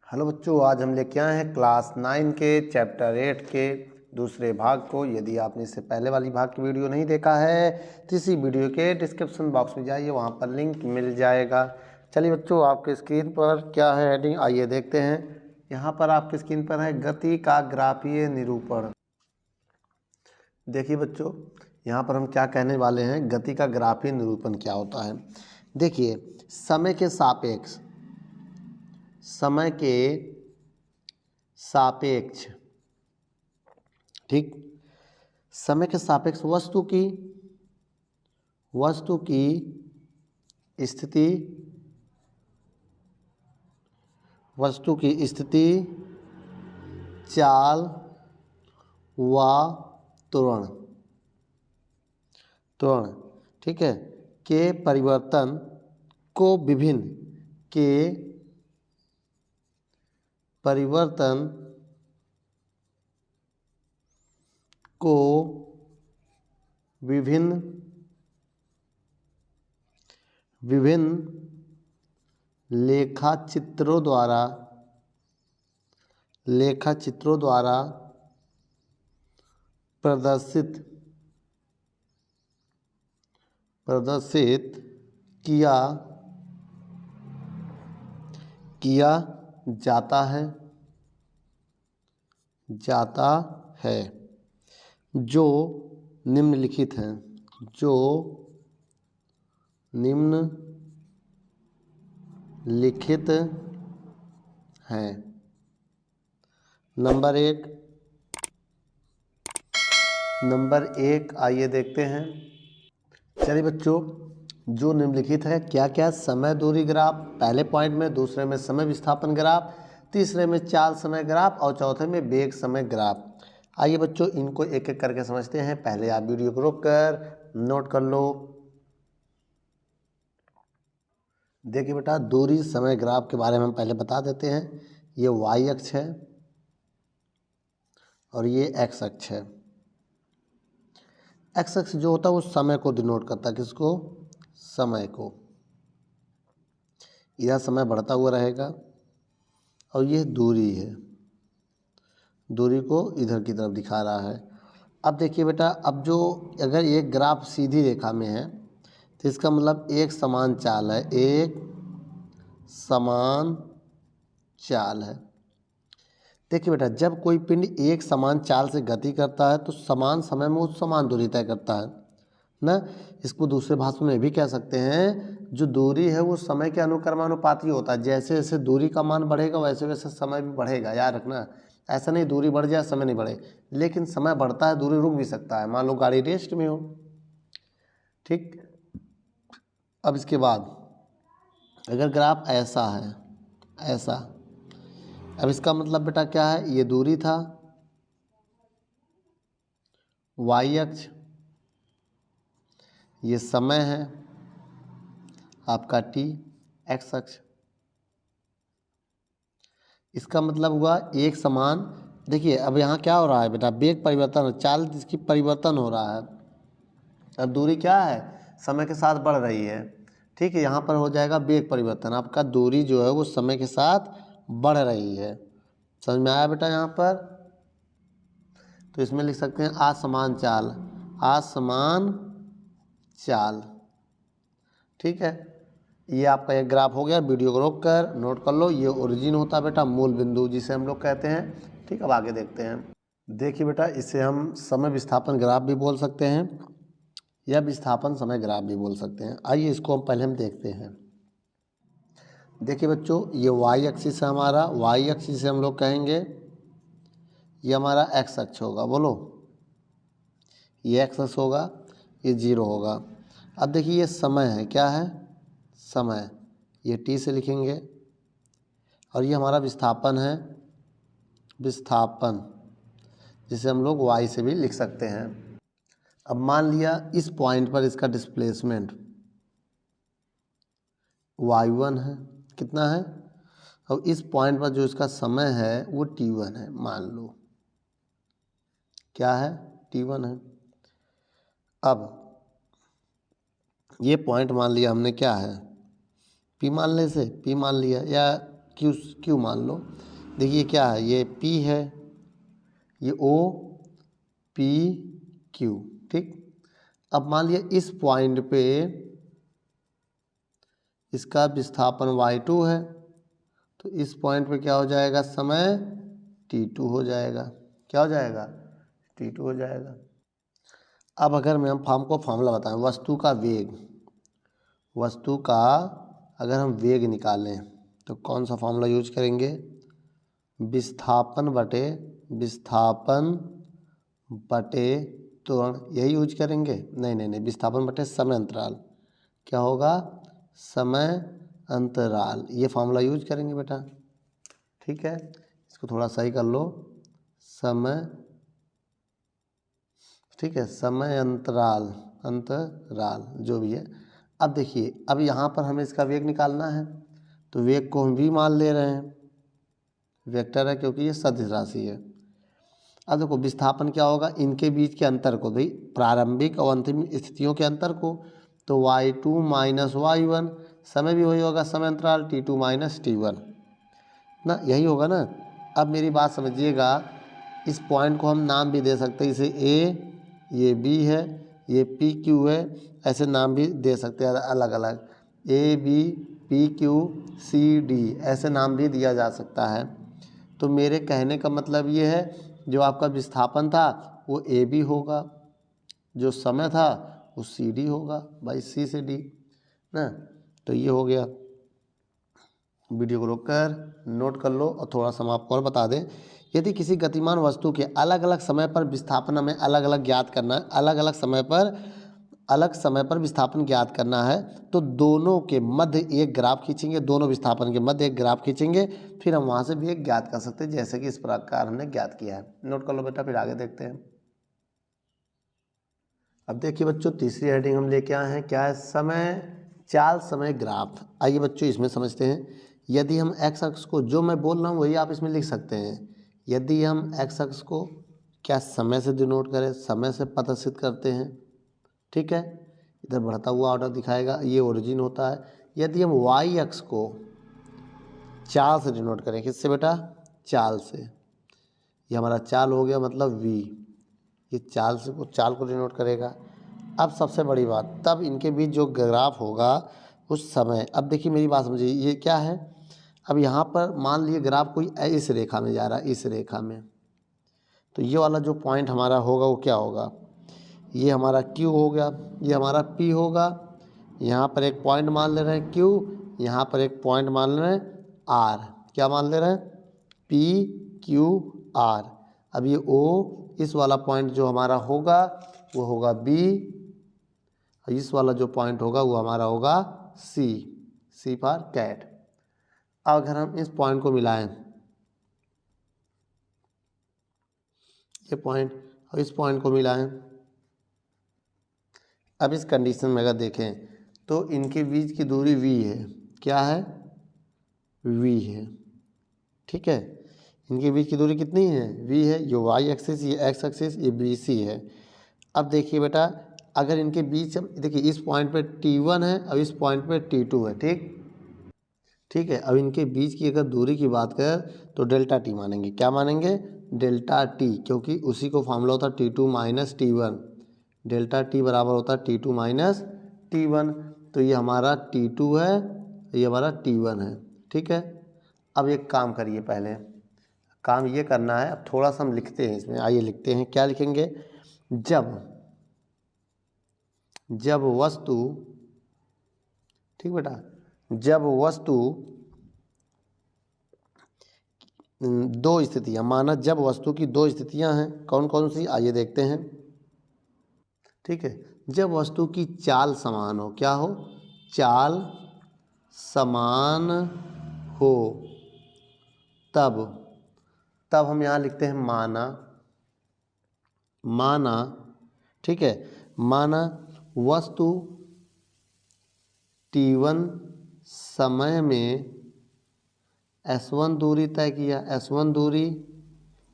Hello बच्चों, आज हम लेके आए हैं क्लास 9 के चैप्टर 8 के दूसरे भाग को। यदि आपने इससे पहले वाली भाग की वीडियो नहीं देखा है तो इसी वीडियो के डिस्क्रिप्शन बॉक्स में जाइए, वहाँ पर लिंक मिल जाएगा। चलिए बच्चों, आपके स्क्रीन पर क्या है हेडिंग, आइए देखते हैं। यहाँ पर आपकी स्क्रीन पर है गति का ग्राफीय निरूपण। देखिए बच्चों, यहाँ पर हम क्या कहने वाले हैं, गति का ग्राफीय निरूपण क्या होता है। देखिए, समय के सापेक्ष ठीक, समय के सापेक्ष वस्तु की स्थिति, चाल व त्वरण ठीक है, के परिवर्तन को विभिन्न लेखाचित्रों द्वारा प्रदर्शित किया जाता है जो निम्नलिखित हैं। नंबर एक आइए देखते हैं। चलिए बच्चों, जो निम्नलिखित है क्या क्या, समय दूरी ग्राफ पहले पॉइंट में, दूसरे में समय विस्थापन ग्राफ, तीसरे में चाल समय ग्राफ और चौथे में वेग समय ग्राफ। आइए बच्चों, इनको एक एक करके समझते हैं। पहले आप वीडियो को रोक कर नोट कर लो। देखिए बेटा, दूरी समय ग्राफ के बारे में हम पहले बता देते हैं। ये y अक्ष है और ये x अक्ष है। x अक्ष जो होता है वो समय को डिनोट करता है, किसको, समय को। यह समय बढ़ता हुआ रहेगा और ये दूरी है, दूरी को इधर की तरफ दिखा रहा है। अब देखिए बेटा, अब जो अगर एक ग्राफ सीधी रेखा में है तो इसका मतलब एक समान चाल है, देखिए बेटा, जब कोई पिंड एक समान चाल से गति करता है तो समान समय में उस समान दूरी तय करता है ना। इसको दूसरे भाषा में भी कह सकते हैं, जो दूरी है वो समय के अनुक्रमानुपाती होता है। जैसे जैसे दूरी का मान बढ़ेगा वैसे वैसे समय भी बढ़ेगा, याद रखना। ऐसा नहीं दूरी बढ़ जाए समय नहीं बढ़े, लेकिन समय बढ़ता है, दूरी रुक भी सकता है। मान लो गाड़ी रेस्ट में हो, ठीक। अब इसके बाद अगर ग्राफ ऐसा है, अब इसका मतलब बेटा क्या है, ये दूरी था y अक्ष, ये समय है आपका t x अक्ष। इसका मतलब हुआ एक समान। देखिए अब यहाँ क्या हो रहा है बेटा, वेग परिवर्तन, चाल जिसकी परिवर्तन हो रहा है। अब दूरी क्या है, समय के साथ बढ़ रही है, ठीक है। यहाँ पर हो जाएगा वेग परिवर्तन, आपका दूरी जो है वो समय के साथ बढ़ रही है। समझ में आया बेटा यहाँ पर? तो इसमें लिख सकते हैं असमान चाल, ठीक है। ये आपका एक ग्राफ हो गया। वीडियो को रोक कर नोट कर लो। ये ओरिजिन होता है बेटा, मूल बिंदु जिसे हम लोग कहते हैं, ठीक। अब आगे देखते हैं। देखिए बेटा, इसे हम समय विस्थापन ग्राफ भी बोल सकते हैं या विस्थापन समय ग्राफ भी बोल सकते हैं। आइए इसको हम देखते हैं। देखिए बच्चों, ये y एक्सिस है हमारा, y एक्सिस से हम लोग कहेंगे ये हमारा x अक्ष होगा। बोलो, ये x अक्ष होगा, ये 0 होगा। अब देखिए ये समय है, क्या है, समय, ये t से लिखेंगे। और ये हमारा विस्थापन है, जिसे हम लोग y से भी लिख सकते हैं। अब मान लिया इस पॉइंट पर इसका डिस्प्लेसमेंट y1 है, कितना है, और इस पॉइंट पर जो इसका समय है वो t1 है। मान लो क्या है, t1 है। अब ये पॉइंट मान लिया हमने, क्या है, p मान ले, से p मान लिया, या क्यू क्यू मान लो। देखिए क्या है, ये पी है, ये ओ पी क्यू, ठीक। अब मान लिया इस पॉइंट पे इसका विस्थापन y2 है, तो इस पॉइंट पे क्या हो जाएगा, समय t2 हो जाएगा। क्या हो जाएगा, t2 हो जाएगा। अब अगर मैं हम फॉर्मूला बताएं, वस्तु का अगर हम वेग निकालें तो कौन सा फॉर्मूला यूज करेंगे, विस्थापन बटे त्वरण, यही यूज करेंगे। नहीं, विस्थापन बटे समय अंतराल। क्या होगा, समय अंतराल, ये फॉर्मूला यूज करेंगे बेटा, ठीक है। इसको थोड़ा सही कर लो, समय, ठीक है, समय अंतराल जो भी है। अब देखिए, अब यहाँ पर हमें इसका वेग निकालना है, तो वेग को हम v मान ले रहे हैं, वेक्टर है क्योंकि ये सदिश राशि है। अब देखो विस्थापन क्या होगा, इनके बीच के अंतर को, भाई प्रारंभिक और अंतिम स्थितियों के अंतर को, तो y2 माइनस y1, समय भी वही होगा, समय अंतराल t2 माइनस t1 ना, यही होगा ना। अब मेरी बात समझिएगा, इस पॉइंट को हम नाम भी दे सकते हैं, इसे a, ये b है, ये p q है, ऐसे नाम भी दे सकते हैं अलग अलग, a b p q c d, ऐसे नाम भी दिया जा सकता है। तो मेरे कहने का मतलब ये है, जो आपका विस्थापन था वो ए बी होगा, जो समय था वो सी डी होगा, भाई सी से डी ना। तो ये हो गया। वीडियो को रोककर नोट कर लो और थोड़ा सा हम आपको और बता दें, यदि किसी गतिमान वस्तु के अलग अलग समय पर विस्थापन हमें अलग अलग ज्ञात करना है, अलग समय पर विस्थापन ज्ञात करना है, तो दोनों के मध्य एक ग्राफ खींचेंगे, दोनों विस्थापन के मध्य एक ग्राफ खींचेंगे, फिर हम वहाँ से भी एक ज्ञात कर सकते हैं, जैसे कि इस प्रकार हमने ज्ञात किया है। नोट कर लो बेटा, फिर आगे देखते हैं। अब देखिए बच्चों, तीसरी हेडिंग हम लेके आए हैं, क्या है, चाल समय ग्राफ। आइए बच्चों इसमें समझते हैं। यदि हम एक्स अक्ष को, जो मैं बोल रहा हूँ वही आप इसमें लिख सकते हैं, यदि हम एक्स अक्ष को क्या समय से डिनोट करें, समय से प्रदर्शित करते हैं, ठीक है, इधर बढ़ता हुआ ऑर्डर दिखाएगा, ये ओरिजिन होता है। यदि हम वाई अक्ष को चाल से डिनोट करें, किससे बेटा, चाल से, ये हमारा चाल हो गया, मतलब v, ये चाल को डिनोट करेगा। अब सबसे बड़ी बात, तब इनके बीच जो ग्राफ होगा उस समय, अब देखिए मेरी बात समझिए, ये क्या है, अब यहाँ पर मान लिए ग्राफ कोई इस रेखा में जा रहा है, इस रेखा में, तो ये वाला जो पॉइंट हमारा होगा वो क्या होगा, ये हमारा Q हो गया, ये हमारा P होगा, यहाँ पर एक पॉइंट मान ले रहे हैं Q, यहाँ पर एक पॉइंट मान ले रहे हैं R, क्या मान ले रहे हैं, P Q R। अब ये O, इस वाला पॉइंट जो हमारा होगा वो होगा B, और इस वाला जो पॉइंट होगा वो हमारा होगा C फॉर कैट। अब अगर हम इस पॉइंट को मिलाएं, ये पॉइंट और इस पॉइंट को मिलाएं, अब इस कंडीशन में अगर देखें तो इनके बीच की दूरी v है, क्या है, v है, ठीक है, इनके बीच की दूरी कितनी है, v है, जो y एक्सिस, ये x एक्सिस, ये BC है। अब देखिए बेटा, अगर इनके बीच, देखिए इस पॉइंट पे T1 है और इस पॉइंट पे T2 है, ठीक है। अब इनके बीच की अगर दूरी की बात करें तो डेल्टा टी मानेंगे, क्या मानेंगे, डेल्टा टी, क्योंकि उसी को फॉर्मूला होता है T2 minus T1, delta T बराबर होता है T2 माइनस T1, तो ये हमारा T2 है, ये हमारा T1 है, ठीक है। अब एक काम करिए, पहले काम ये करना है, अब थोड़ा सा हम लिखते हैं इसमें, आइए लिखते हैं, क्या लिखेंगे, जब वस्तु, ठीक बेटा, जब वस्तु दो स्थितियां, माना जब वस्तु की दो स्थितियां हैं, कौन कौन सी, आइए देखते हैं, ठीक है। जब वस्तु की चाल समान हो, क्या हो, चाल समान हो, तब हम यहाँ लिखते हैं माना, ठीक है, माना वस्तु T1 समय में S1 दूरी तय किया, S1 दूरी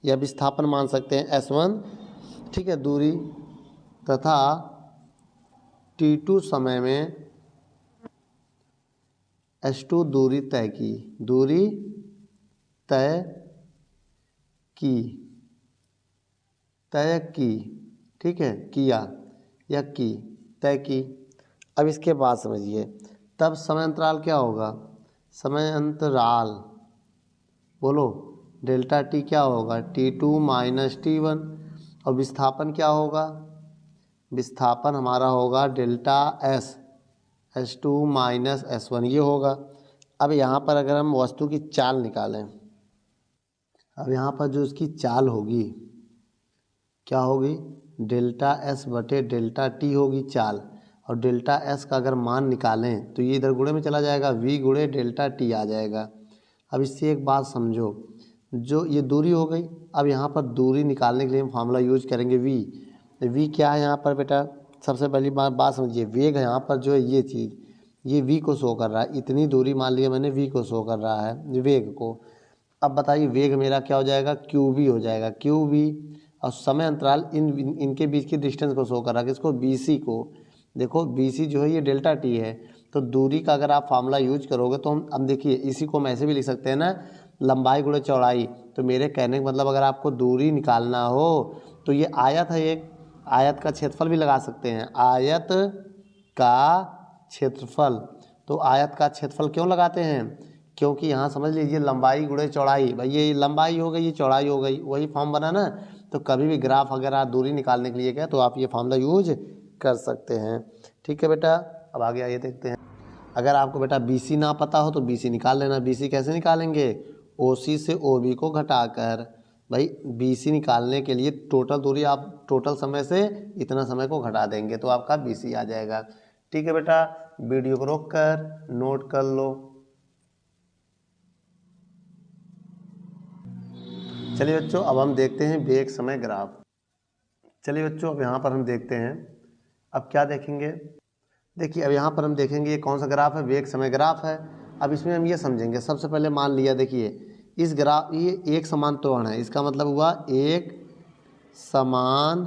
या विस्थापन मान सकते हैं S1, ठीक है, दूरी, तथा T2 समय में S2 दूरी तय की, दूरी तय की, ठीक है, किया या की, तय की। अब इसके बाद समझिए, तब समय अंतराल क्या होगा, समय अंतराल बोलो डेल्टा टी क्या होगा, T2 माइनस T1। और विस्थापन क्या होगा, विस्थापन हमारा होगा delta S, S2 minus S1 ये होगा। अब यहाँ पर अगर हम वस्तु की चाल निकालें, अब यहाँ पर जो इसकी चाल होगी क्या होगी, डेल्टा एस बटे डेल्टा टी होगी चाल। और डेल्टा एस का अगर मान निकालें तो ये इधर गुणे में चला जाएगा, वी गुणे डेल्टा टी आ जाएगा। अब इससे एक बात समझो, जो ये दूरी हो गई, अब यहाँ पर दूरी निकालने के लिए हम फार्मूला यूज करेंगे वी। वी क्या है यहाँ पर बेटा, सबसे पहली बात समझिए, वेग यहाँ पर जो है ये चीज़, ये वी को शो कर रहा है, इतनी दूरी मान लिया मैंने, वी को शो कर रहा है वेग को। अब बताइए वेग मेरा क्या हो जाएगा, क्यू वी हो जाएगा, क्यू वी। और समय अंतराल इनके बीच की डिस्टेंस को शो कर रहा है, किसको, बी सी को। देखो बी सी जो है ये डेल्टा टी है, तो दूरी का अगर आप फार्मूला यूज करोगे तो हम, अब देखिए इसी को हम ऐसे भी लिख सकते हैं ना, लंबाई गुणे चौड़ाई। तो मेरे कहने का मतलब अगर आपको दूरी निकालना हो तो ये आयत है, एक आयत का क्षेत्रफल भी लगा सकते हैं, आयत का क्षेत्रफल। तो आयत का क्षेत्रफल क्यों लगाते हैं, क्योंकि यहाँ समझ लीजिए लंबाई गुणे चौड़ाई, भाई ये लंबाई हो गई, ये चौड़ाई हो गई, वही फॉर्म बना ना। तो कभी भी ग्राफ अगर आप दूरी निकालने के लिए गए तो आप ये फार्मूला यूज कर सकते हैं। ठीक है बेटा, अब आगे आइए देखते हैं। अगर आपको बेटा BC ना पता हो तो BC निकाल लेना। BC कैसे निकालेंगे, OC से OB को घटाकर। भाई BC निकालने के लिए टोटल दूरी आप टोटल समय से इतना समय को घटा देंगे तो आपका BC आ जाएगा। ठीक है बेटा, वीडियो को रोक कर नोट कर लो। चलिए बच्चों, अब हम देखते हैं वेग समय ग्राफ। चलिए बच्चों, अब यहाँ पर हम देखते हैं, अब क्या देखेंगे, देखिए अब यहाँ पर हम देखेंगे ये कौन सा ग्राफ है, वेग समय ग्राफ है। अब इसमें हम ये समझेंगे, सबसे पहले मान लिया, देखिए इस ग्राफ, ये एक समान त्वरण है, इसका मतलब हुआ एक समान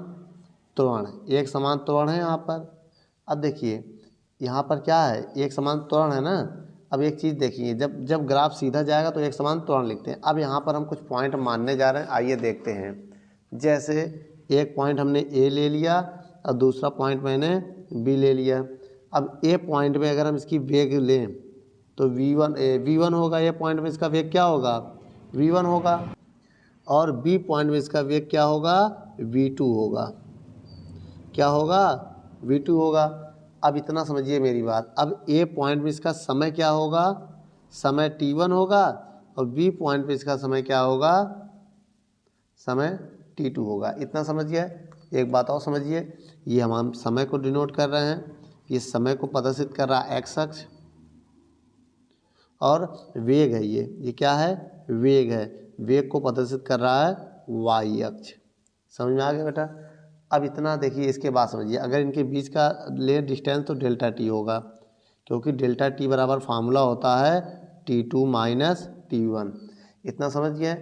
त्वरण, एक समान त्वरण है यहाँ पर। अब देखिए यहाँ पर क्या है, एक समान त्वरण है ना। अब एक चीज़ देखिए, जब ग्राफ सीधा जाएगा तो एक समान त्वरण लिखते हैं। अब यहाँ पर हम कुछ पॉइंट मानने जा रहे हैं, आइए देखते हैं। जैसे एक पॉइंट हमने ए ले लिया और दूसरा पॉइंट मैंने बी ले लिया। अब ए पॉइंट में अगर हम इसकी वेग लें तो V1 होगा, ए पॉइंट में इसका वेग क्या होगा, V1 होगा। और बी पॉइंट में इसका वेग क्या होगा, V2 होगा। क्या होगा, V2 होगा। अब इतना समझिए मेरी बात, अब ए पॉइंट में इसका समय क्या होगा, समय T1 होगा, और बी पॉइंट पे इसका समय क्या होगा, समय T2 होगा। इतना समझिए। एक बात और समझिए, ये हम समय को डिनोट कर रहे हैं, ये समय को प्रदर्शित कर रहा है एक्स अक्ष, और वेग है ये क्या है, वेग है, वेग को प्रदर्शित कर रहा है वाई अक्ष। समझ में आ गया बेटा। अब इतना देखिए, इसके बाद समझिए, अगर इनके बीच का ले डिस्टेंस तो डेल्टा टी होगा, क्योंकि डेल्टा टी बराबर फार्मूला होता है T2 माइनस T1। इतना समझिए।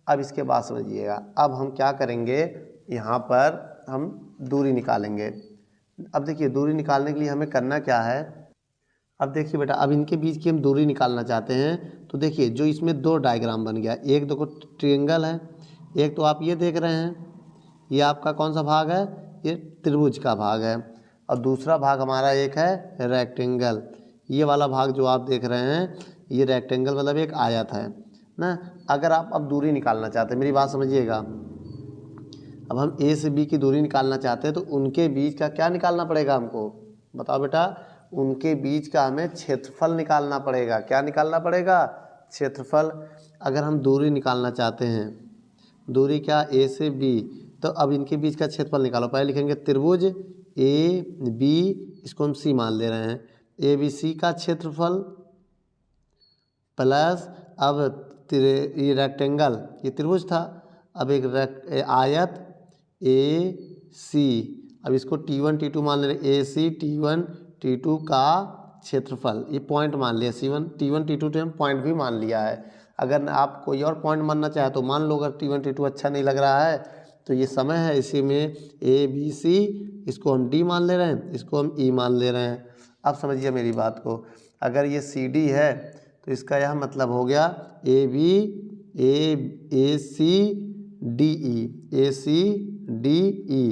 अब इसके बाद समझिएगा, अब हम क्या करेंगे, यहाँ पर हम दूरी निकालेंगे। अब देखिए दूरी निकालने के लिए हमें करना क्या है, अब देखिए बेटा, अब इनके बीच की हम दूरी निकालना चाहते हैं। तो देखिए जो इसमें दो डायग्राम बन गया, एक देखो ट्रायंगल है, एक तो आप ये देख रहे हैं, ये आपका कौन सा भाग है, ये त्रिभुज का भाग है, और दूसरा भाग हमारा एक है रेक्टेंगल। ये वाला भाग जो आप देख रहे हैं ये रेक्टेंगल मतलब एक आयत है ना। अगर आप अब दूरी निकालना चाहते हैं, मेरी बात समझिएगा, अब हम ए से बी की दूरी निकालना चाहते हैं तो उनके बीच का क्या निकालना पड़ेगा हमको, बताओ बेटा, उनके बीच का हमें क्षेत्रफल निकालना पड़ेगा। क्या निकालना पड़ेगा, क्षेत्रफल। अगर हम दूरी निकालना चाहते हैं, दूरी क्या, ए से बी, तो अब इनके बीच का क्षेत्रफल निकालो। पहले लिखेंगे त्रिभुज ए बी, इसको हम सी मान ले रहे हैं, ए बी सी का क्षेत्रफल प्लस, अब ये रेक्टेंगल, ये त्रिभुज था, अब एक आयत ए सी, अब इसको T1 T2 मान ले रहे, ए सी T1 T2 का क्षेत्रफल, ये पॉइंट मान लिया, T1 T2 तो हम पॉइंट भी मान लिया है। अगर आप कोई और पॉइंट मानना चाहे तो मान लो, अगर T1 T2 अच्छा नहीं लग रहा है तो ये समय है, इसी में ए बी सी, इसको हम डी मान ले रहे हैं, इसको हम ई मान ले रहे हैं। अब समझिए मेरी बात को, अगर ये सी डी है तो इसका यह मतलब हो गया A B A C D E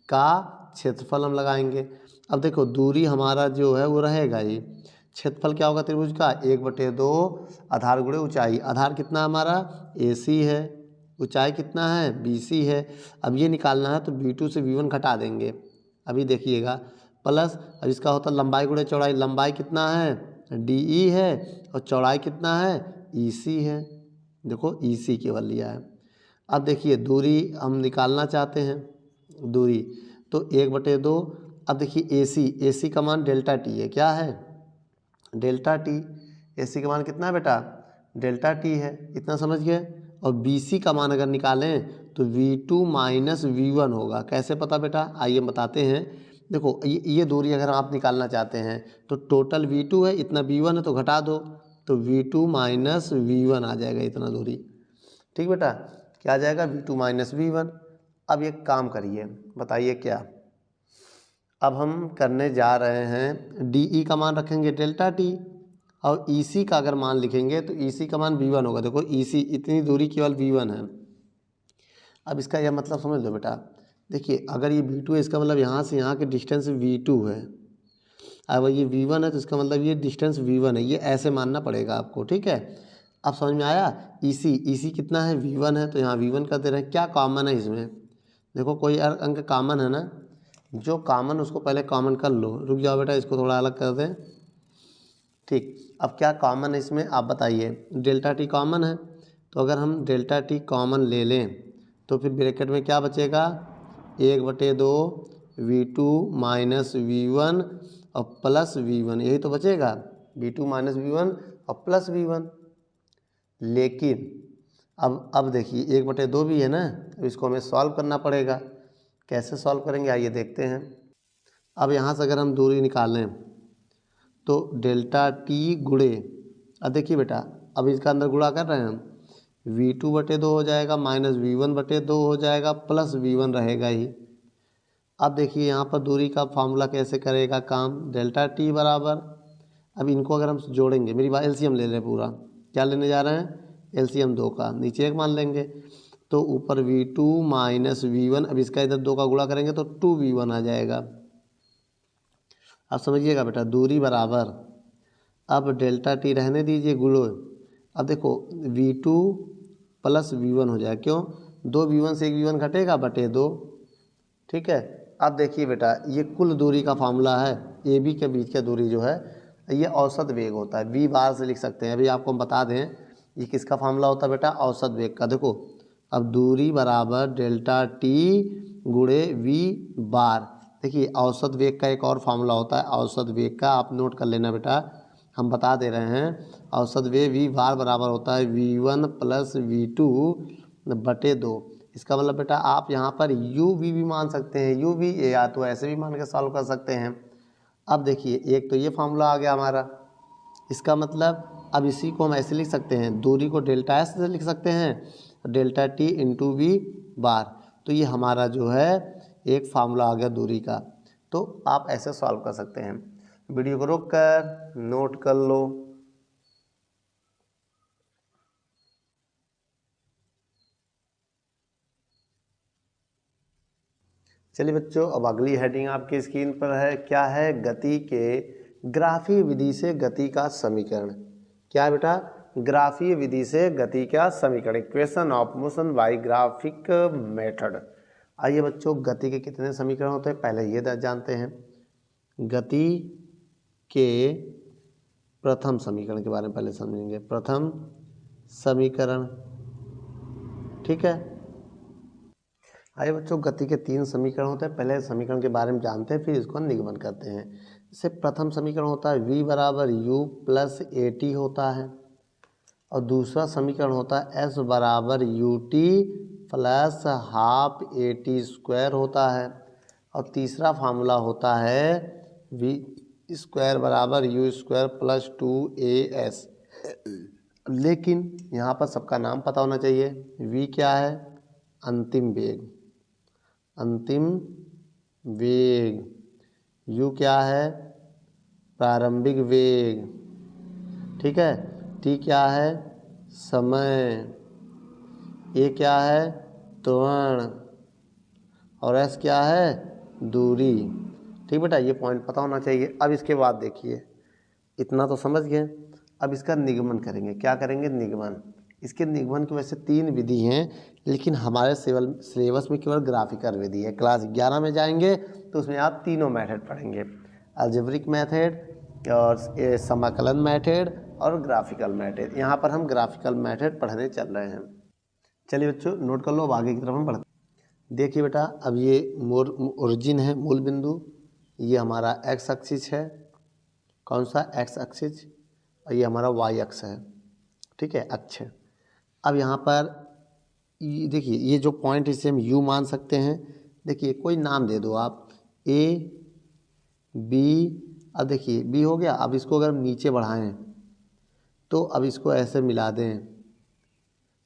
का क्षेत्रफल हम लगाएंगे। अब देखो दूरी हमारा जो है वो रहेगा ही, क्षेत्रफल क्या होगा त्रिभुज का 1/2 आधार गुणे ऊंचाई। आधार कितना हमारा AC है, ऊंचाई कितना है BC है। अब ये निकालना है तो B2 से B1 घटा देंगे। अभी देखिएगा प्लस, अब इसका होता लंबाई गुणे चौड़ाई। लंबाई कितना है DE है और चौड़ाई कितना है EC है। देखो EC केवल लिया है। अब देखिए दूरी हम निकालना चाहते हैं, दूरी तो 1/2। अब देखिए AC का मान डेल्टा T है, क्या है डेल्टा T। AC का मान कितना है बेटा डेल्टा T है, इतना समझ गए। और BC का मान अगर निकालें तो V2 माइनस V1 होगा। कैसे पता बेटा आइए बताते हैं। देखो ये दूरी अगर आप निकालना चाहते हैं तो टोटल V2 है, इतना V1 है तो घटा दो तो V2 माइनस V1 आ जाएगा इतना दूरी। ठीक बेटा क्या आ जाएगा V2 माइनस V1। अब एक काम करिए बताइए क्या। अब हम करने जा रहे हैं DE का मान रखेंगे डेल्टा T और EC का अगर मान लिखेंगे तो EC का मान V1 होगा। देखो EC इतनी दूरी केवल V1 है। अब इसका यह मतलब समझ लो बेटा, देखिए अगर ये V2 है इसका मतलब यहाँ से यहाँ के डिस्टेंस V2 है। अब ये V1 है तो इसका मतलब ये डिस्टेंस V1 है, ये ऐसे मानना पड़ेगा आपको। ठीक है अब समझ में आया। EC कितना है V1 है तो यहाँ V1 कर दे रहे हैं। क्या कॉमन है इसमें, देखो कोई अंक कॉमन है ना, जो कॉमन उसको पहले कॉमन कर लो। रुक जाओ बेटा इसको थोड़ा अलग कर दें। ठीक अब क्या कॉमन है इसमें आप बताइए। डेल्टा T कॉमन है तो अगर हम डेल्टा T कॉमन ले लें तो फिर ब्रैकेट में क्या बचेगा 1/2 V2 माइनस V1 और प्लस V1, यही तो बचेगा V2 माइनस V1 और प्लस V1। लेकिन अब देखिए 1/2 भी है ना, अब इसको हमें सॉल्व करना पड़ेगा। कैसे सॉल्व करेंगे आइए देखते हैं। अब यहाँ से अगर हम दूरी निकालें तो डेल्टा T गुणे, अब देखिए बेटा अब इसका अंदर गुणा कर रहे हैं हम, V2/2 हो जाएगा माइनस V1/2 हो जाएगा प्लस V1 रहेगा ही। अब देखिए यहाँ पर दूरी का फार्मूला कैसे करेगा काम, डेल्टा T बराबर, अब इनको अगर हम जोड़ेंगे, मेरी बात LCM ले लें पूरा, क्या लेने जा रहे हैं LCM 2 का, नीचे 1 मान लेंगे तो ऊपर V2 माइनस V1, अब इसका इधर 2 का गुणा करेंगे तो 2V1 आ जाएगा। अब समझिएगा बेटा दूरी बराबर, अब डेल्टा T रहने दीजिए गुणो, अब देखो V2 प्लस V1 हो जाएगा, क्यों 2V1 से 1V1 घटेगा बटे 2। ठीक है अब देखिए बेटा ये कुल दूरी का फार्मूला है, AB के बीच का दूरी जो है ये औसत वेग होता है, V बार से लिख सकते हैं। अभी आपको हम बता दें ये किसका फार्मूला होता है बेटा औसत वेग का। देखो अब दूरी बराबर डेल्टा T गुणे V बार। देखिए औसत वेग का एक और फार्मूला होता है औसत वेग का, आप नोट कर लेना बेटा, हम बता दे रहे हैं। औसत वेग V बार बराबर होता है V1 प्लस V2/2। इसका मतलब बेटा आप यहाँ पर UV भी मान सकते हैं, UV या तो ऐसे भी मान के सॉल्व कर सकते हैं। अब देखिए एक तो ये फार्मूला आ गया हमारा, इसका मतलब अब इसी को हम ऐसे लिख सकते हैं, दूरी को डेल्टा S से लिख सकते हैं डेल्टा T इंटू V बार। तो ये हमारा जो है एक फार्मूला आ गया दूरी का, तो आप ऐसे सॉल्व कर सकते हैं। वीडियो को रोक कर नोट कर लो। चलिए बच्चों अब अगली हेडिंग आपकी स्क्रीन पर है, क्या है गति के ग्राफीय विधि से गति का समीकरण। क्या है बेटा ग्राफीय विधि से गति का समीकरण, equation of motion by graphic method. आइए बच्चों गति के कितने समीकरण होते हैं पहले ये जानते हैं। गति के प्रथम समीकरण के बारे में पहले समझेंगे, प्रथम समीकरण। ठीक है आइए बच्चों गति के 3 समीकरण होते हैं, पहले समीकरण के बारे में जानते हैं फिर इसको निगमन करते हैं। इससे प्रथम समीकरण होता है V बराबर U प्लस AT होता है, और दूसरा समीकरण होता है S बराबर UT प्लस हाफ AT² होता है, और तीसरा फार्मूला होता है V स्क्वायर बराबर U² प्लस 2AS। लेकिन यहाँ पर सबका नाम पता होना चाहिए। V क्या है अंतिम वेग, अंतिम वेग, U क्या है प्रारंभिक वेग, ठीक है, T क्या है समय, ए क्या है, त्वरण, और एस क्या है, दूरी। ठीक बेटा, ये पॉइंट पता होना चाहिए। अब इसके बाद देखिए, इतना तो समझ गए। अब इसका निगमन करेंगे। क्या करेंगे, निगमन। इसके निगमन की वैसे 3 विधि हैं, लेकिन हमारे सिलेबस में केवल ग्राफिकल विधि है। क्लास 11 में जाएंगे तो उसमें आप तीनों मेथड पढ़ेंगे, अलजेब्रिक मेथड और समाकलन मेथड और ग्राफिकल मेथड। यहाँ पर हम ग्राफिकल मेथड पढ़ने चल रहे हैं। चलिए बच्चों, नोट कर लो, अब आगे की तरफ हम बढ़ते हैं। देखिए बेटा, अब ये ओरिजिन है, मूल बिंदु, ये हमारा एक्स एक्सिस है। कौन सा, एक्स एक्सिस, और ये हमारा वाई अक्ष है। ठीक है, अक्ष। अब यहाँ पर देखिए, ये जो पॉइंट इसे हम यू मान सकते हैं। देखिए, कोई नाम दे दो आप, ए बी। अब देखिए, बी हो गया। अब इसको अगर हम नीचे बढ़ाएं तो अब इसको ऐसे मिला दें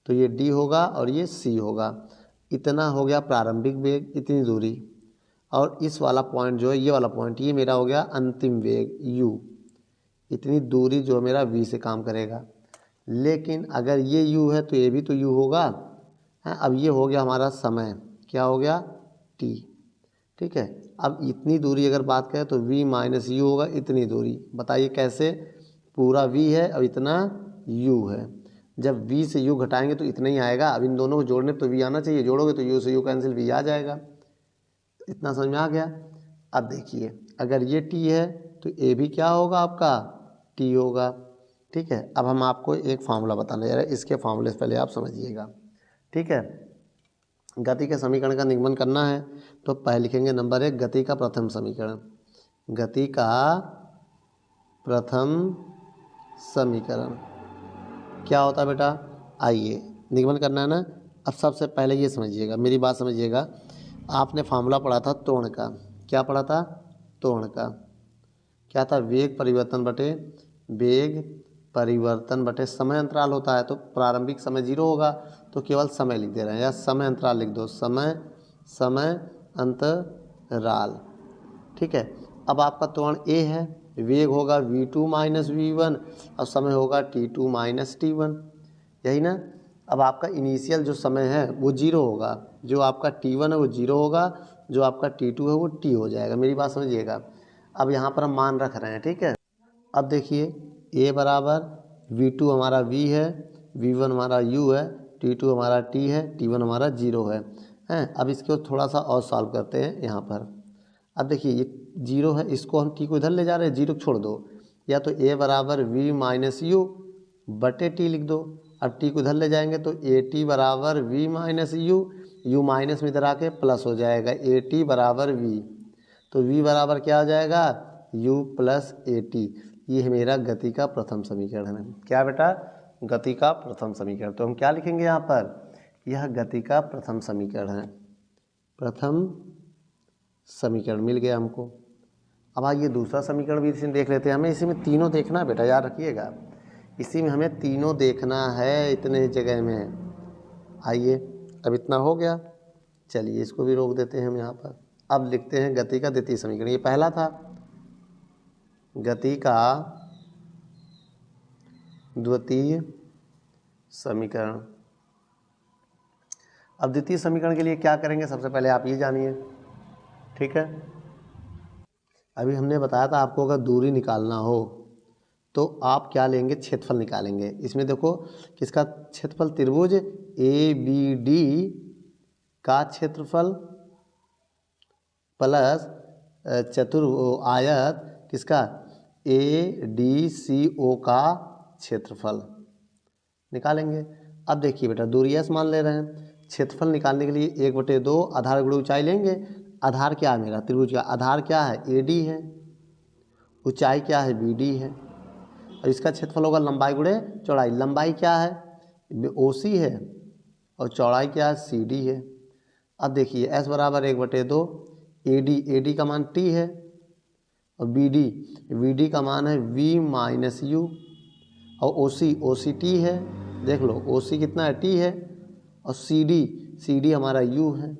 तो ये डी होगा और ये सी होगा। इतना हो गया प्रारंभिक वेग, इतनी दूरी। और इस वाला पॉइंट जो है, ये वाला पॉइंट, ये मेरा हो गया अंतिम वेग यू। इतनी दूरी जो मेरा वी से काम करेगा। लेकिन अगर ये यू है तो ये भी तो यू होगा। अब ये हो गया हमारा समय, क्या हो गया, टी। ठीक है, अब इतनी दूरी अगर बात करें तो v माइनस यू होगा, इतनी दूरी। बताइए कैसे, पूरा v है और इतना u है। जब v से u घटाएंगे तो इतना ही आएगा। अब इन दोनों को जोड़ने तो v आना चाहिए, जोड़ोगे तो u से u कैंसिल, v आ जाएगा। इतना समझ में आ गया। अब देखिए, अगर ये t है तो a भी क्या होगा आपका, t होगा। ठीक है, अब हम आपको एक फार्मूला बताने जा रहे हैं, इसके फार्मूले से पहले आप समझिएगा। ठीक है, गति के समीकरण का निगमन करना है तो पहले लिखेंगे नंबर 1, गति का प्रथम समीकरण। गति का प्रथम समीकरण क्या होता है बेटा, आइए निगमन करना है ना। अब सबसे पहले ये समझिएगा, मेरी बात समझिएगा। आपने फार्मूला पढ़ा था त्वरण का। क्या पढ़ा था, त्वरण का क्या था, वेग परिवर्तन बटे वेग परिवर्तन बटे समय अंतराल होता है। तो प्रारंभिक समय 0 होगा तो केवल समय लिख दे रहे हैं, या समय अंतराल लिख दो, समय अंतराल। ठीक है, अब आपका त्वरण ए है, वेग होगा v2 माइनस v1 और समय होगा t2 माइनस t1, यही ना। अब आपका इनिशियल जो समय है वो 0 होगा, जो आपका t1 है वो 0 होगा, जो आपका t2 है वो t हो जाएगा। मेरी बात समझिएगा। अब यहाँ पर हम मान रख रहे हैं। ठीक है, अब देखिए, a बराबर v2 हमारा v है, v1 हमारा u है, t2 हमारा t है, t1 हमारा 0 है। अब इसको थोड़ा सा और सॉल्व करते हैं यहाँ पर। अब देखिए, ये 0 है, इसको हम t को इधर ले जा रहे हैं, 0 छोड़ दो। या तो a बराबर v माइनस यू बटे t लिख दो। अब t को इधर ले जाएंगे तो ए टी बराबर v माइनस यू माइनस में इधर आके प्लस हो जाएगा, ए टी बराबर v। तो v बराबर क्या हो जाएगा, u प्लस ए टी। ये है मेरा गति का प्रथम समीकरण है। क्या बेटा, गति का प्रथम समीकरण। तो हम क्या लिखेंगे यहाँ पर, यह गति का प्रथम समीकरण है। प्रथम समीकरण मिल गया हमको। अब आइए दूसरा समीकरण भी इसी में देख लेते हैं। हमें इसी में तीनों देखना है बेटा, याद रखिएगा, इसी में हमें तीनों देखना है, इतने जगह में। आइए, अब इतना हो गया, चलिए इसको भी रोक देते हैं हम यहाँ पर। अब लिखते हैं गति का द्वितीय समीकरण। ये पहला था, गति का द्वितीय समीकरण। अब द्वितीय समीकरण के लिए क्या करेंगे, सबसे पहले आप ये जानिए। ठीक है, अभी हमने बताया था आपको अगर दूरी निकालना हो तो आप क्या लेंगे, क्षेत्रफल निकालेंगे। इसमें देखो, किसका क्षेत्रफल, त्रिभुज ए बी डी का क्षेत्रफल प्लस आयत किसका, ए डी सी ओ का क्षेत्रफल निकालेंगे। अब देखिए बेटा, दूरी एस मान ले रहे हैं, क्षेत्रफल निकालने के लिए 1/2 आधार गुणे ऊंचाई लेंगे। आधार क्या है मेरा, त्रिभुज का आधार क्या है, ए डी है, ऊंचाई क्या है, बी डी है, और इसका क्षेत्रफल होगा लंबाई गुणे चौड़ाई। लंबाई क्या है, ओ सी है, और चौड़ाई क्या है, सी डी है। अब देखिए, एस बराबर 1/2 ए डी का मान टी है, और बी डी का मान है वी माइनस यू, और ओ सी टी है। देख लो, ओ सी कितना है, टी है, और सी डी हमारा यू है।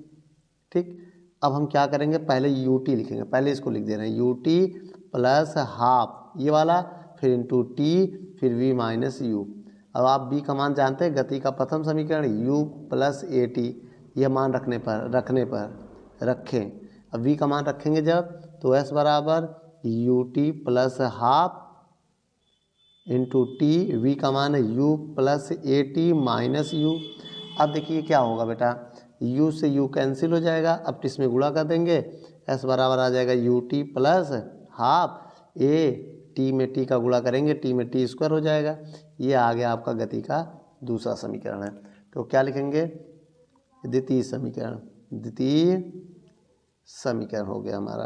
ठीक, अब हम क्या करेंगे, पहले यू टी लिखेंगे, पहले इसको लिख दे रहे हैं, यू टी प्लस हाफ ये वाला, फिर इंटू टी, फिर वी माइनस यू। अब आप बी का मान जानते हैं, गति का प्रथम समीकरण u प्लस ए टी, यह मान रखने पर रखें। अब v का मान रखेंगे जब, तो s बराबर u t plus half into t, v का मान है u plus a t minus u. अब देखिए क्या होगा बेटा, u से u कैंसिल हो जाएगा, अब इसमें गुणा कर देंगे, s बराबर आ जाएगा you t plus half A T में टी का गुणा करेंगे, टी में टी स्क्वायर हो जाएगा। ये आ गया आपका गति का दूसरा समीकरण है। तो क्या लिखेंगे, द्वितीय समीकरण हो गया हमारा।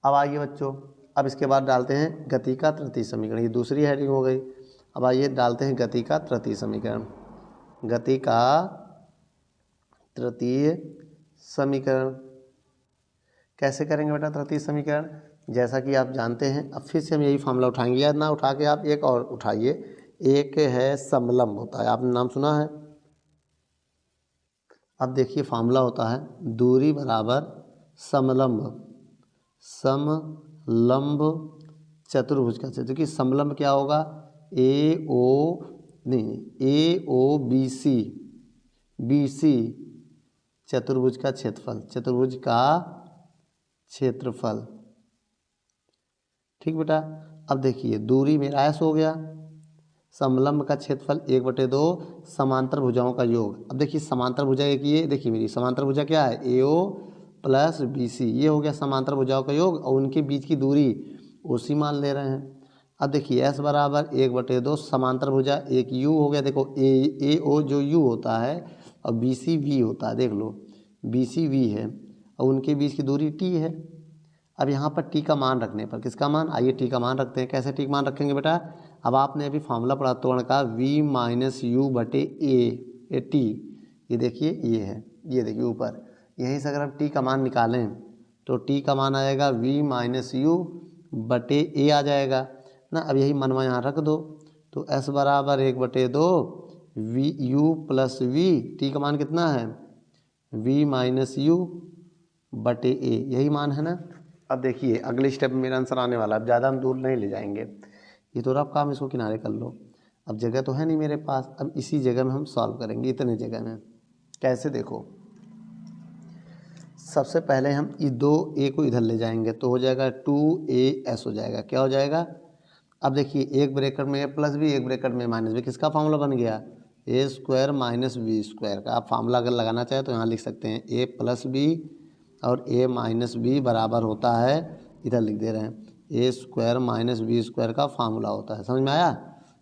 अब आइए बच्चों, अब इसके बाद डालते हैं गति का तृतीय समीकरण, ये दूसरी हेडिंग हो गई। अब आइए डालते हैं गति का तृतीय समीकरण। गति का तृतीय समीकरण कैसे करेंगे बेटा तृतीय समीकरण, जैसा कि आप जानते हैं। अब फिर से हम यही फार्मूला उठाएंगे, याद ना उठा के आप एक और उठाइए। एक है समलंब होता है, आपने नाम सुना है। अब देखिए फार्मूला होता है दूरी बराबर समलंब चतुर्भुज का क्षेत्र। देखिए समलंब क्या होगा, ए ओ बी सी चतुर्भुज का क्षेत्रफल। ठीक बेटा। अब देखिए दूरी मेरा एस हो गया, समलंब का क्षेत्रफल 1/2 समांतर भुजाओं का योग। अब देखिए समांतर भुजा एक ये देखिए मेरी समांतर भुजा क्या है, AO प्लस BC, ये हो गया समांतर भुजाओं का योग, और उनके बीच की दूरी OC मान ले रहे हैं। अब देखिए S बराबर 1/2 समांतर भुजा एक U हो गया, देखो AO जो U होता है और BC V होता है, देख लो BC V है और उनके बीच की दूरी T है। अब यहाँ पर T का मान रखने पर, किसका मान, आइए T का मान रखते हैं। कैसे T का मान रखेंगे बेटा, अब आपने अभी फार्मूला पढ़ा त्वरण का V माइनस यू बटे ए टी, ये देखिए ये है, ये देखिए ऊपर, यहीं से अगर हम T का मान निकालें तो T का मान आएगा V माइनस यू बटे ए आ जाएगा ना। अब यही मनवा यहाँ रख दो, तो S बराबर 1/2 V U plus V, T का मान कितना है V माइनस यू बटे ए, यही मान है ना। अब देखिए अगले स्टेप में मेरा आंसर आने वाला है, अब ज़्यादा हम दूर नहीं ले जाएंगे, ये तो रफ काम, इसको किनारे कर लो। अब जगह तो है नहीं मेरे पास, अब इसी जगह में हम सॉल्व करेंगे, इतने जगह में। कैसे, देखो सबसे पहले हम ये 2a को इधर ले जाएंगे तो हो जाएगा 2as हो जाएगा, क्या हो जाएगा। अब देखिए एक ब्रैकेट में a प्लस बी, एक ब्रैकेट में माइनस बी, किसका फार्मूला बन गया, a square minus b square का। आप फार्मूला अगर लगाना चाहे तो यहाँ लिख सकते हैं a प्लस बी और a माइनस बी बराबर होता है, इधर लिख दे रहे हैं a square minus b square का फार्मूला होता है। समझ में आया,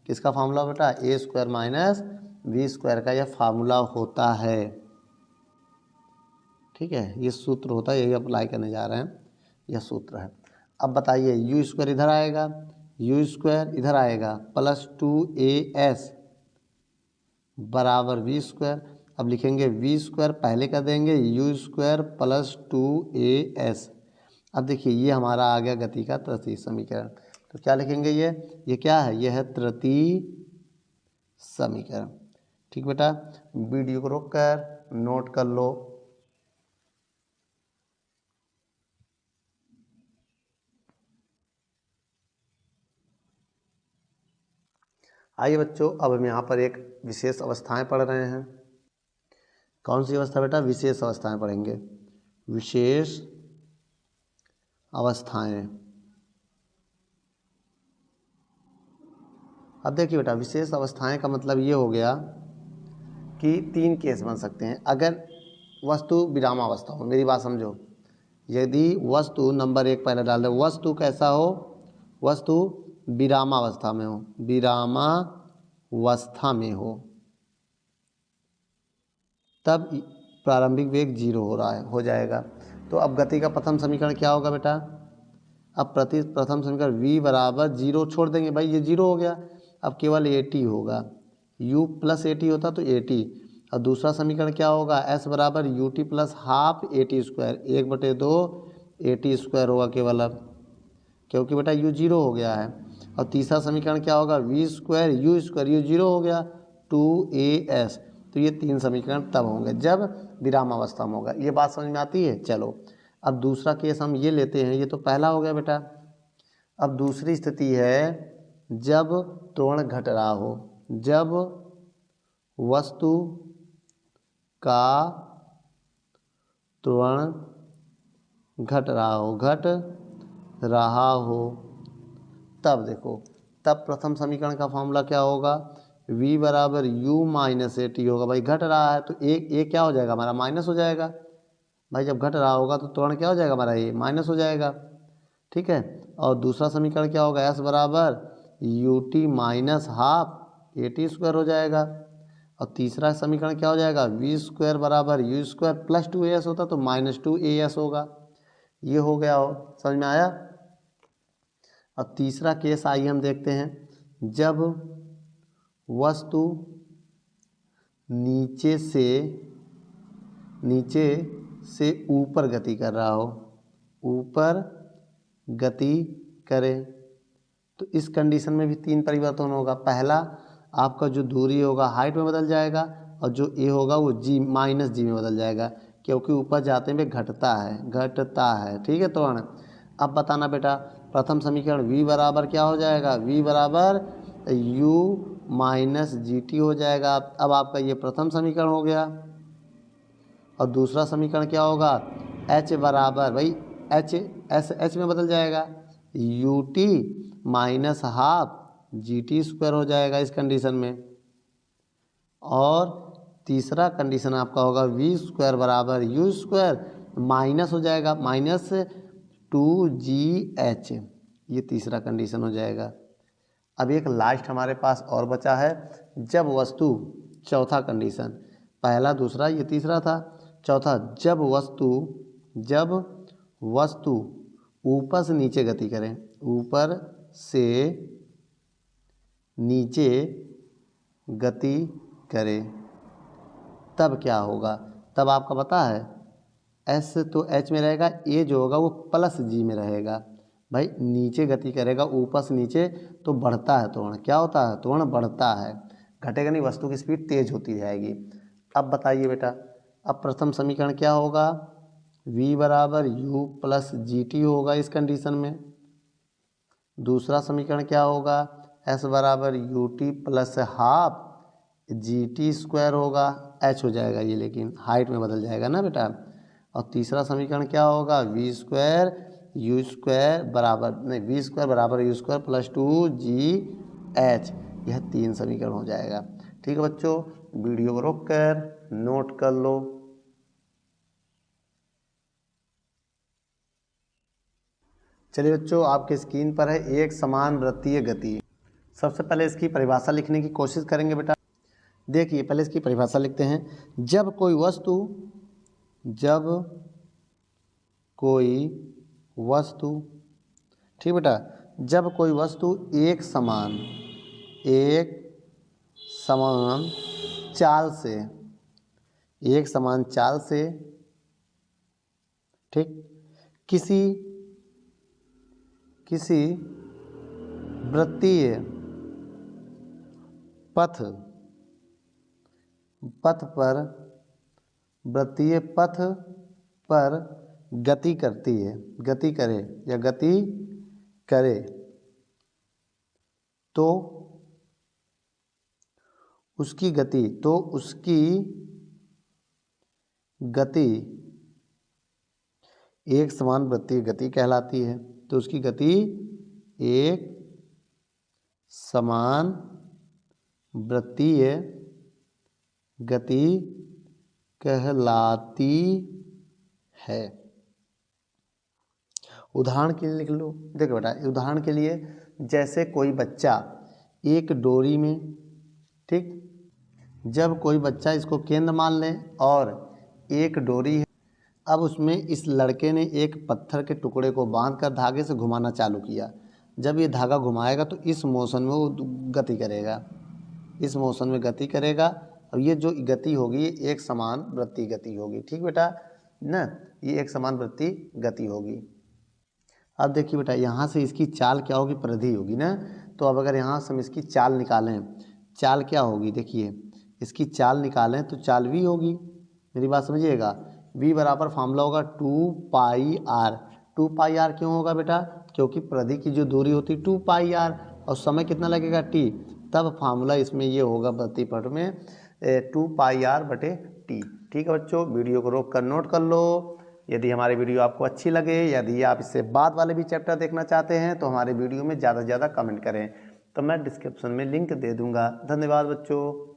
किसका फार्मूला बेटा, a square minus b square का यह फार्मूला होता है। ठीक है, ये सूत्र होता है, यही अप्लाई करने जा रहे हैं, यह सूत्र है। अब बताइए यू स्क्वायर इधर आएगा, यू स्क्वायर इधर आएगा, प्लस 2as बराबर वी स्क्वायर। अब लिखेंगे वी स्क्वायर पहले कर देंगे, यू स्क्वायर प्लस 2as। अब देखिए ये हमारा आ गया गति का तृतीय समीकरण। तो क्या लिखेंगे, ये क्या है, ये है तृतीय समीकरण। ठीक बेटा, वीडियो को रोक कर नोट कर लो। आइए बच्चों, अब हम यहाँ पर एक विशेष अवस्थाएं पढ़ रहे हैं। कौन सी अवस्था बेटा, विशेष अवस्थाएं पढ़ेंगे, विशेष अवस्थाएं। अब देखिए बेटा विशेष अवस्थाएं का मतलब ये हो गया कि 3 केस बन सकते हैं। अगर वस्तु विरामावस्था हो, मेरी बात समझो, यदि वस्तु नंबर 1 पहले डाल दे, वस्तु कैसा हो, वस्तु विरामावस्था में हो, विरामावस्था में हो, तब प्रारंभिक वेग 0 हो रहा है, हो जाएगा। तो अब गति का प्रथम समीकरण क्या होगा बेटा, अब प्रथम समीकरण v बराबर 0 छोड़ देंगे, भाई ये 0 हो गया, अब केवल at होगा, u प्लस at होता तो at। और दूसरा समीकरण क्या होगा, s बराबर ut plus half at square, 1/2 at square होगा केवल, अब क्योंकि बेटा u 0 हो गया है। और तीसरा समीकरण क्या होगा, v square u square, u 0 हो गया, 2as। तो ये 3 समीकरण तब होंगे जब विरामावस्था में होगा। ये बात समझ में आती है। चलो अब दूसरा केस हम ये लेते हैं, ये तो पहला हो गया बेटा। अब दूसरी स्थिति है जब त्वरण घट रहा हो, जब वस्तु का त्वरण घट रहा हो तब देखो, तब प्रथम समीकरण का फॉर्मूला क्या होगा, v बराबर u माइनस ए टी होगा। भाई घट रहा है तो ए क्या हो जाएगा हमारा, माइनस हो जाएगा। भाई जब घट रहा होगा तो त्वरण क्या हो जाएगा हमारा, ये माइनस हो जाएगा। ठीक है, और दूसरा समीकरण क्या होगा, s बराबर u T minus half A T square हो जाएगा। और तीसरा समीकरण क्या हो जाएगा, वी स्क्वायर बराबर यू स्क्वायर प्लस 2as होता तो माइनस 2as होगा। ये हो गया, हो समझ में आया। अब तीसरा केस आइए हम देखते हैं, जब वस्तु नीचे से ऊपर गति कर रहा हो, ऊपर गति करे, तो इस कंडीशन में भी 3 परिवर्तन होगा। पहला, आपका जो दूरी होगा हाइट में बदल जाएगा, और जो ए होगा वो जी माइनस जी में बदल जाएगा, क्योंकि ऊपर जाते हुए घटता है। ठीक है, त्वरण। अब बताना बेटा, प्रथम समीकरण v बराबर क्या हो जाएगा, v बराबर u माइनस जी टी हो जाएगा। अब आपका ये प्रथम समीकरण हो गया। और दूसरा समीकरण क्या होगा, h बराबर, भाई h में बदल जाएगा, U T minus half G T square हो जाएगा इस कंडीशन में। और तीसरा कंडीशन आपका होगा वी स्क्वायर बराबर यू स्क्वायर माइनस हो जाएगा, माइनस 2gh, ये तीसरा कंडीशन हो जाएगा। अब एक लास्ट हमारे पास और बचा है, जब वस्तु, चौथा कंडीशन, पहला दूसरा ये तीसरा था, चौथा, जब वस्तु ऊपर से नीचे गति करें, ऊपर से नीचे गति करे, तब क्या होगा। तब आपका पता है, एस तो एच में रहेगा, ए जो होगा वो प्लस जी में रहेगा। भाई नीचे गति करेगा ऊपर से नीचे तो बढ़ता है त्वरण, क्या होता है, त्वरण बढ़ता है, घटेगा नहीं, वस्तु की स्पीड तेज होती जाएगी। अब बताइए बेटा, अब प्रथम समीकरण क्या होगा, v बराबर u प्लस जी टी होगा इस कंडीशन में। दूसरा समीकरण क्या होगा, s बराबर u t plus half G T square होगा, h हो जाएगा ये, लेकिन हाइट में बदल जाएगा ना बेटा। और तीसरा समीकरण क्या होगा, v स्क्वायर यू स्क्वायर बराबर v स्क्वायर बराबर यू स्क्वायर प्लस 2gh, यह 3 समीकरण हो जाएगा। ठीक है बच्चों, वीडियो को रोक कर नोट कर लो। चलिए बच्चों, आपके स्क्रीन पर है एक समान वृत्तीय गति। सबसे पहले इसकी परिभाषा लिखने की कोशिश करेंगे बेटा। देखिए, पहले इसकी परिभाषा लिखते हैं, जब कोई वस्तु, ठीक बेटा, जब कोई वस्तु एक समान चाल से ठीक किसी वृत्तीय पथ पर गति करे तो उसकी गति एक समान वृत्तीय गति कहलाती है। तो उसकी गति एक समान वृत्तीय गति कहलाती है। उदाहरण के लिए लिख लो। देखो बेटा, उदाहरण के लिए, जैसे कोई बच्चा एक डोरी में, ठीक, जब कोई बच्चा, इसको केंद्र मान लें और एक डोरी है, अब उसमें इस लड़के ने एक पत्थर के टुकड़े को बांधकर धागे से घुमाना चालू किया। जब ये धागा घुमाएगा तो इस मोशन में वो गति करेगा, और ये जो गति होगी ये एक समान वृत्तीय गति होगी। ठीक बेटा ना, ये एक समान वृत्तीय गति होगी। अब देखिए बेटा, यहाँ से इसकी चाल क्या होगी, परिधि होगी ना। तो अब अगर यहाँ से हम इसकी चाल निकालें, चाल क्या होगी, देखिए इसकी चाल निकालें तो चाल v होगी। मेरी बात समझिएगा, v बराबर फार्मूला होगा 2πr। 2πr क्यों होगा बेटा, क्योंकि परिधि की जो दूरी होती है 2πr, और समय कितना लगेगा t। तब फार्मूला इसमें ये होगा प्रति पट में 2πr/t। ठीक है बच्चों, वीडियो को रोक कर नोट कर लो। यदि हमारी वीडियो आपको अच्छी लगे, यदि आप इससे बाद वाले भी चैप्टर देखना चाहते हैं तो हमारे वीडियो में ज़्यादा से ज़्यादा कमेंट करें, तो मैं डिस्क्रिप्शन में लिंक दे दूँगा। धन्यवाद बच्चों।